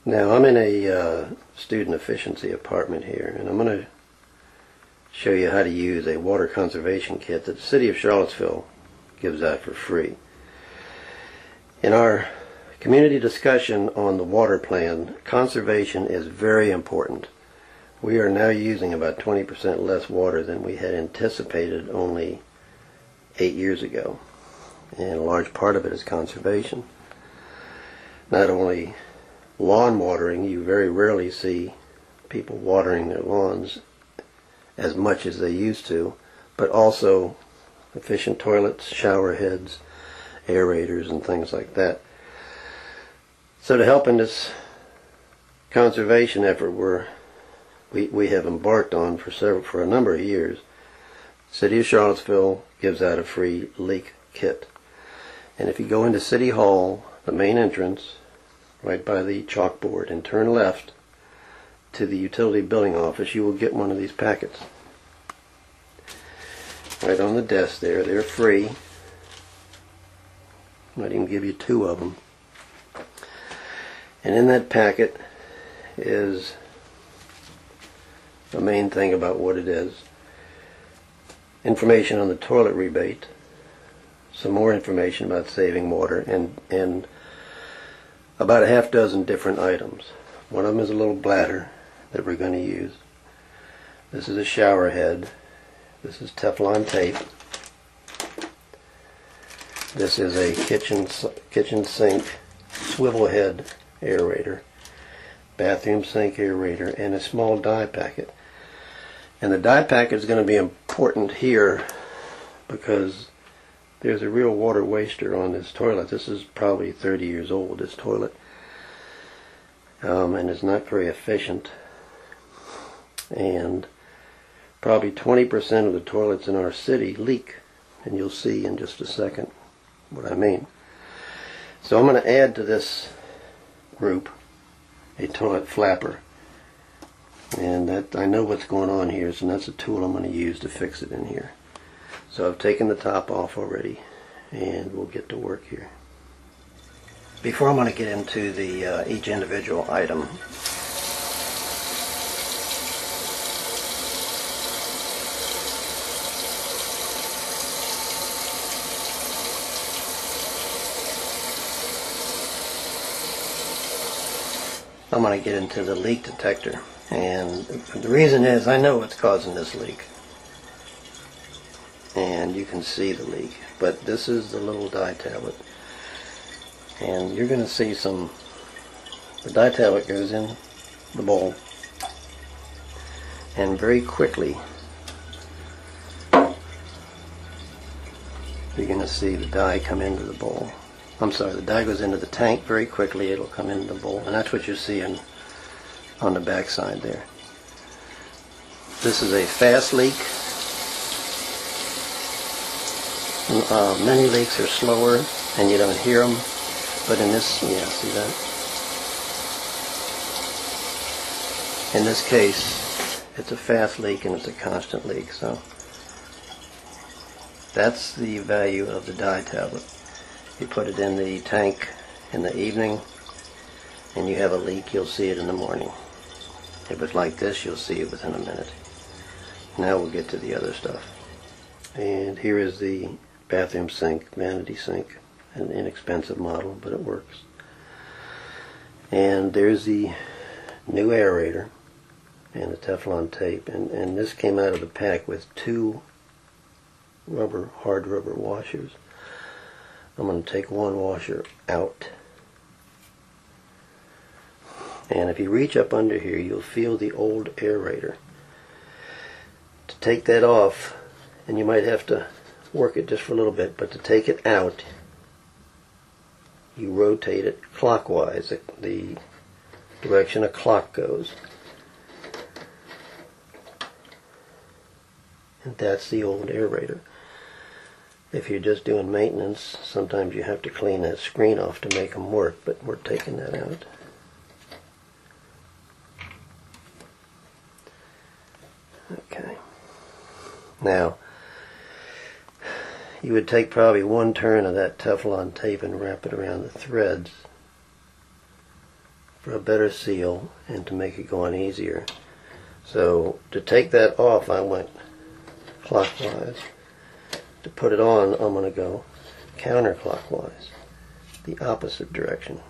Now I'm in a student efficiency apartment here, and I'm going to show you how to use a water conservation kit that the City of Charlottesville gives out for free. In our community discussion on the water plan, conservation is very important. We are now using about 20% less water than we had anticipated only 8 years ago, and a large part of it is conservation. Not only lawn watering, you very rarely see people watering their lawns as much as they used to, but also efficient toilets, shower heads, aerators, and things like that. So to help in this conservation effort we have embarked on for a number of years, City of Charlottesville gives out a free leak kit. And if you go into City Hall, the main entrance, right by the chalkboard, and turn left to the utility billing office, you will get one of these packets. Right on the desk there. They're free. Might even give you 2 of them. And in that packet is the main thing about what it is. Information on the toilet rebate, some more information about saving water, and about a half dozen different items. One of them is a little bladder that we're going to use. This is a shower head. This is Teflon tape. This is a kitchen sink swivel head aerator, bathroom sink aerator, and a small dye packet. And the dye packet is going to be important here because there's a real water waster on this toilet. This is probably 30 years old, this toilet, and it's not very efficient. And probably 20% of the toilets in our city leak, and you'll see in just a second what I mean. So I'm going to add to this group a toilet flapper, and that I know what's going on here, so that's a tool I'm going to use to fix it in here. So I've taken the top off already, and we'll get to work here. Before I'm going to get into the each individual item, I'm going to get into the leak detector. And the reason is I know what's causing this leak. And you can see the leak. But this is the little dye tablet. And you're going to see the dye tablet goes in the bowl. And very quickly, you're going to see the dye come into the bowl. I'm sorry, the dye goes into the tank very quickly. It'll come into the bowl. And that's what you're seeing on the back side there. This is a fast leak. Many leaks are slower and you don't hear them, but in this, yeah, see that? In this case, it's a fast leak and it's a constant leak. So that's the value of the dye tablet. You put it in the tank in the evening and you have a leak, you'll see it in the morning. If it's like this, you'll see it within a minute. Now we'll get to the other stuff. And here is the bathroom sink, vanity sink, an inexpensive model, but it works. And there's the new aerator and the Teflon tape, and this came out of the pack with 2 hard rubber washers. I'm going to take one washer out. And if you reach up under here, you'll feel the old aerator. To take that off, and you might have to work it just for a little bit, but to take it out, you rotate it clockwise, the direction a clock goes. And that's the old aerator. If you're just doing maintenance, sometimes you have to clean that screen off to make them work, but we're taking that out. Okay. Now, you would take probably 1 turn of that Teflon tape and wrap it around the threads for a better seal and to make it go on easier. So to take that off, I went clockwise. To put it on, I'm going to go counterclockwise, the opposite direction.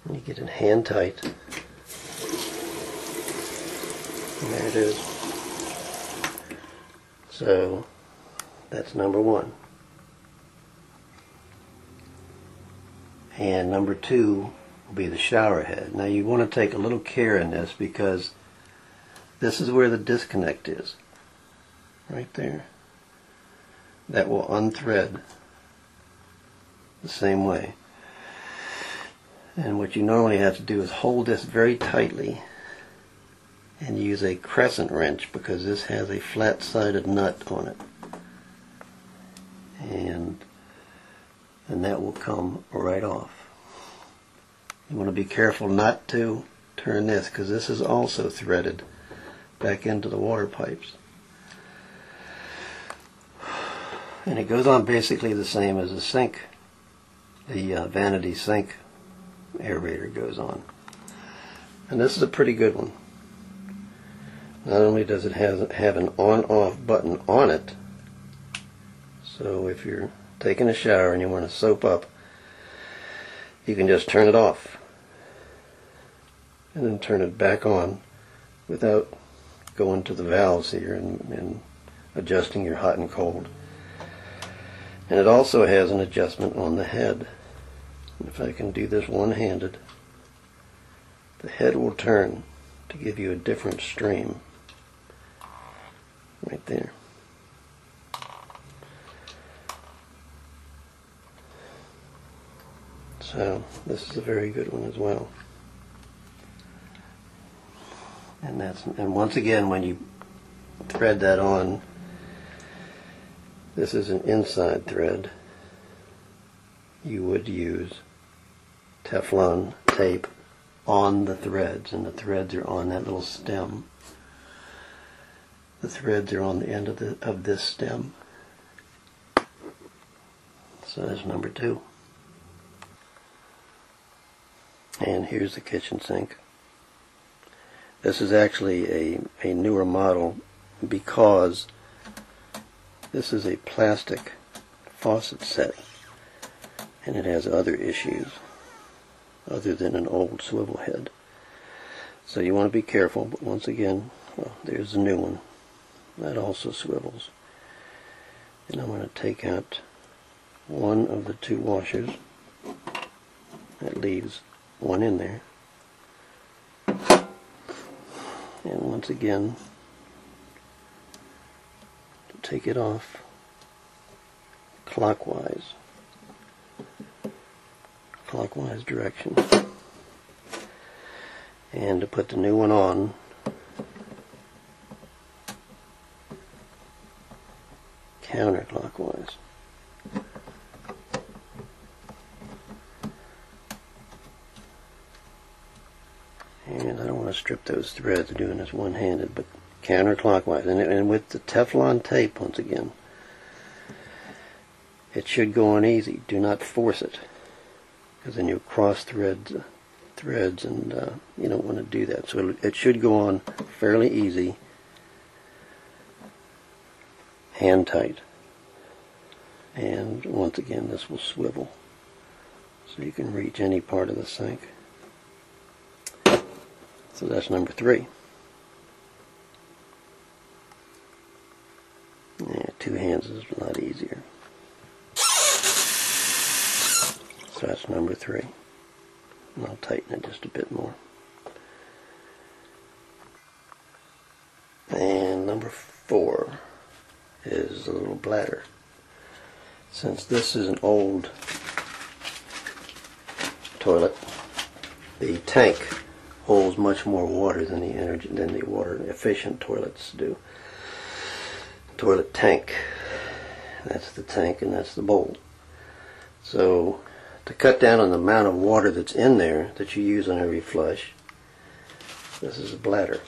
And you get it hand tight. And there it is. So that's number one. And number two will be the shower head. Now you want to take a little care in this because this is where the disconnect is. Right there. That will unthread the same way. And what you normally have to do is hold this very tightly and use a crescent wrench because this has a flat-sided nut on it. And that will come right off. You want to be careful not to turn this because this is also threaded back into the water pipes. And it goes on basically the same as the sink. The vanity sink aerator goes on. And this is a pretty good one. Not only does it have an on-off button on it, so if you're taking a shower and you want to soap up, you can just turn it off and then turn it back on without going to the valves here and adjusting your hot and cold. And it also has an adjustment on the head. If I can do this one-handed, the head will turn to give you a different stream. Right there. So this is a very good one as well. And once again, when you thread that on, this is an inside thread. You would use Teflon tape on the threads, and the threads are on that little stem. The threads are on the end of this stem. So that's number two. And here's the kitchen sink. This is actually a newer model because this is a plastic faucet set and it has other issues other than an old swivel head. So you want to be careful, but once again, well, there's the new one. That also swivels. And I'm going to take out one of the two washers. That leaves one in there. And once again, take it off clockwise direction. And to put the new one on, counterclockwise. And I don't want to strip those threads. I'm doing this one-handed, but counterclockwise. And with the Teflon tape, once again, it should go on easy. Do not force it, because then you'll cross threads, and you don't want to do that. So it should go on fairly easy, hand tight. And once again, this will swivel, so you can reach any part of the sink. So that's number three. Yeah, two hands is a lot easier. So that's number three. And I'll tighten it just a bit more. And number four is the little bladder. Since this is an old toilet, the tank holds much more water than the water efficient toilets do. Toilet tank. That's the tank and that's the bowl. So to cut down on the amount of water that's in there that you use on every flush, this is a bladder.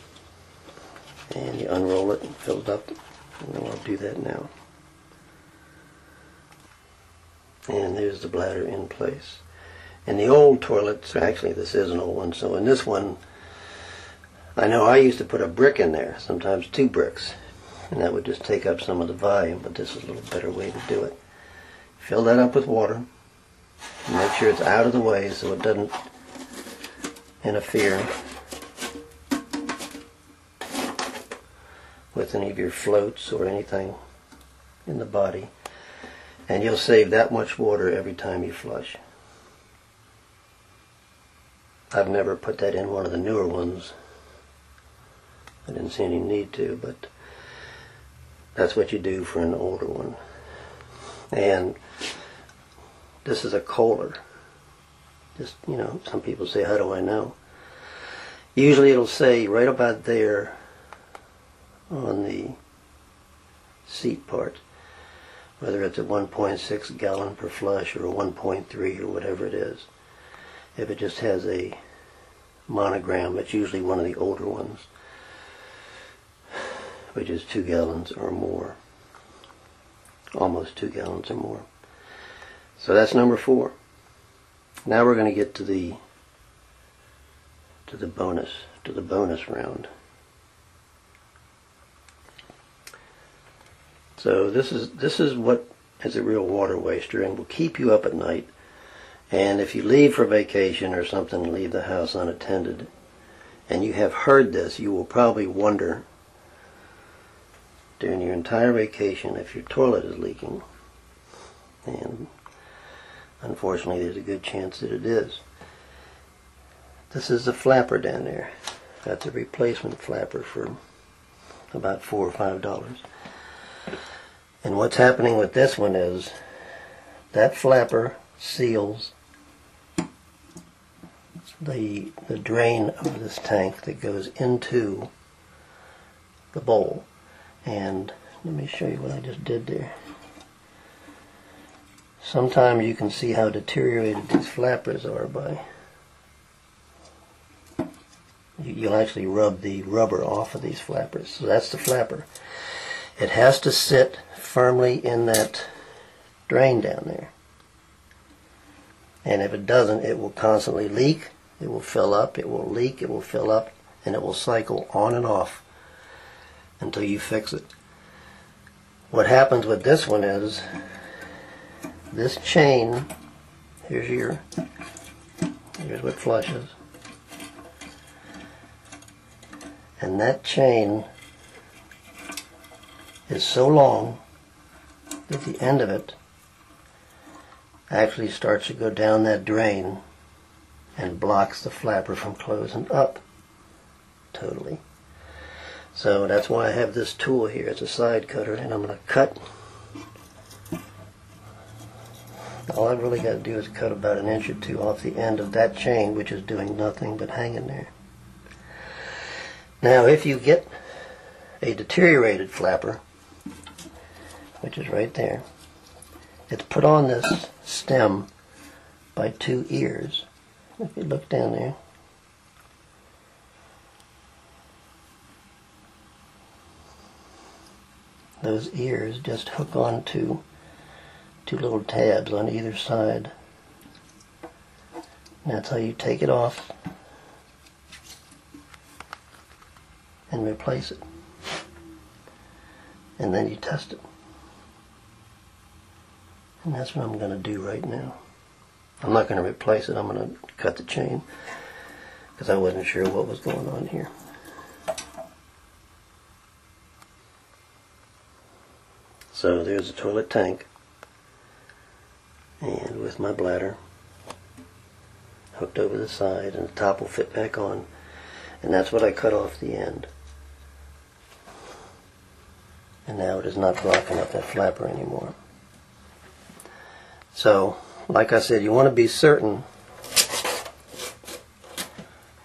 And you unroll it and fill it up. And I'll do that now. And there's the bladder in place. In the old toilets, actually this is an old one, so in this one, I know I used to put a brick in there, sometimes 2 bricks, and that would just take up some of the volume, but this is a little better way to do it. Fill that up with water. Make sure it's out of the way so it doesn't interfere with any of your floats or anything in the body. And you'll save that much water every time you flush. I've never put that in one of the newer ones. I didn't see any need to, but that's what you do for an older one. And this is a Kohler. Just, you know, some people say, how do I know? Usually it'll say right about there on the seat part, whether it's a 1.6 gallon per flush or a 1.3 or whatever it is. If it just has a monogram, it's usually one of the older ones, which is 2 gallons or more. Almost 2 gallons or more. So that's number 4. Now we're going to get to the bonus round. So this is what is a real water waster and will keep you up at night. And if you leave for vacation or something, leave the house unattended, and you have heard this, you will probably wonder during your entire vacation if your toilet is leaking. And unfortunately, there's a good chance that it is. This is the flapper down there. That's a replacement flapper for about $4 or $5. And what's happening with this one is that flapper seals the drain of this tank that goes into the bowl. And let me show you what I just did there. Sometimes you can see how deteriorated these flappers are by, you'll actually rub the rubber off of these flappers. So that's the flapper. It has to sit firmly in that drain down there. And if it doesn't, it will constantly leak, it will fill up, it will leak, it will fill up, and it will cycle on and off until you fix it. What happens with this one is, this chain, here's what flushes, and that chain is so long that the end of it actually starts to go down that drain and blocks the flapper from closing up totally. So that's why I have this tool here. It's a side cutter, and I'm going to cut. All I've really got to do is cut about 1 inch or 2 off the end of that chain, which is doing nothing but hanging there. Now if you get a deteriorated flapper, which is right there, it's put on this stem by 2 ears. If you look down there, those ears just hook on to 2 little tabs on either side. And that's how you take it off and replace it. And then you test it. And that's what I'm going to do right now. I'm not going to replace it, I'm going to cut the chain, because I wasn't sure what was going on here. So there's the toilet tank, and with my bladder hooked over the side, and the top will fit back on, and that's what I cut off the end. And now it is not blocking up that flapper anymore. So, like I said, you want to be certain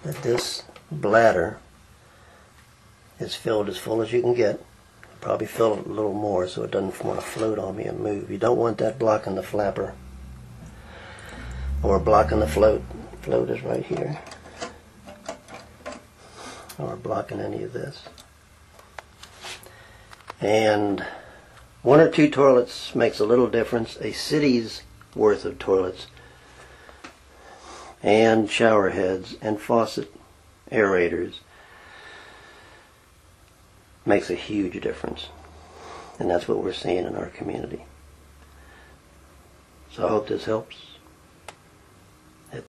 that this bladder is filled as full as you can get. Probably fill it a little more so it doesn't want to float on me and move. You don't want that blocking the flapper or blocking the float. Float is right here. Or blocking any of this. And 1 or 2 toilets makes a little difference. A city's worth of toilets and shower heads and faucet aerators makes a huge difference. And that's what we're seeing in our community. So I hope this helps.